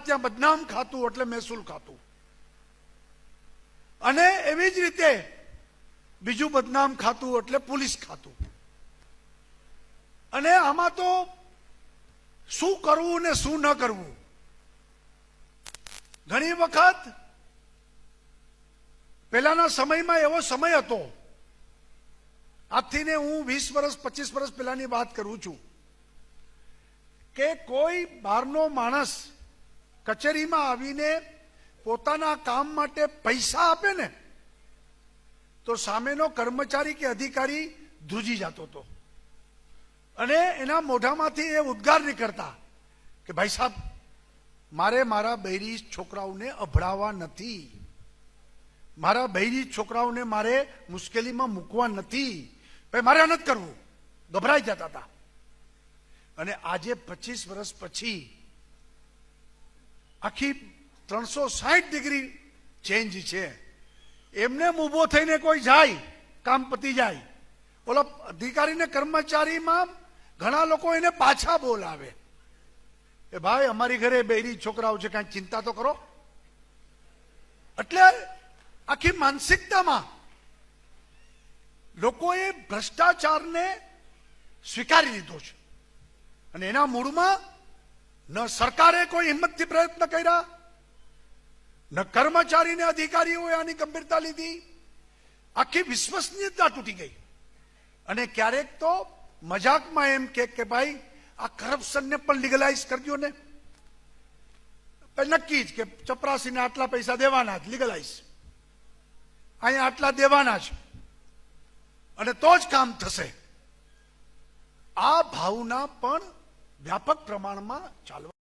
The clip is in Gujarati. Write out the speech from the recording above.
ત્યાં બદનામ ખાતું એટલે મહેસૂલ ખાતું, અને એવી જ રીતે બીજું બદનામ ખાતું એટલે પોલીસ ખાતું. અને આમાં તો શું કરવું ને શું ન કરવું. ઘણી વખત પહેલાના સમયમાં એવો સમય હતો, આજથી ને હું 20 વર્ષ 25 વર્ષ પહેલાની વાત કરું છું, કે કોઈ બહારનો માણસ કચેરીમાં આવીને પોતાના કામ માટે પૈસા આપે ને તો સામેનો કર્મચારી કે અધિકારી ધ્રુજી જતો હતો, અને એના મોઢામાંથી એ ઉદ્ગાર નીકળતા કે ભાઈ સાહેબ, મારે મારા બૈરી છોકરાઓને અભડાવવા નથી, મારા બૈરી છોકરાઓને મારે મુશ્કેલીમાં મૂકવા નથી, ભાઈ મારે નથી કરવું. ગભરાઈ જતા હતા. અને આજે 25 વર્ષ પછી આખી 360 ડિગ્રી ચેન્જ છે. એમને ઉભો થઈને કોઈ જાય, કામ પતી જાય. ઓલા અધિકારીને કર્મચારીમાં ઘણા લોકો એને પાછા બોલાવે, એ ભાઈ અમારી ઘરે બૈરી છોકરાઓ છે, કાંઈ ચિંતા તો કરો. એટલે આખી માનસિકતામાં લોકોએ ભ્રષ્ટાચારને સ્વીકારી લીધો છે, અને એના મૂળમાં ન સરકારે કોઈ હિંમતથી પ્રયત્ન કર્યા, ન કર્મચારીને અધિકારીઓએ આની ગંભીરતા લીધી. આખી વિશ્વસનીયતા તૂટી ગઈ. અને ક્યારેક તો મજાકમાં એમ કે ભાઈ આ કરપ્શનને પણ લીગલાઇઝ કરજો ને. નક્કી જ કે ચપરાસીને આટલા પૈસા દેવાના જ, લીગલાઇઝ, અહીંયા આટલા દેવાના છે, અને તો જ કામ થશે. આ ભાવના પણ વ્યાપક પ્રમાણમાં ચાલવા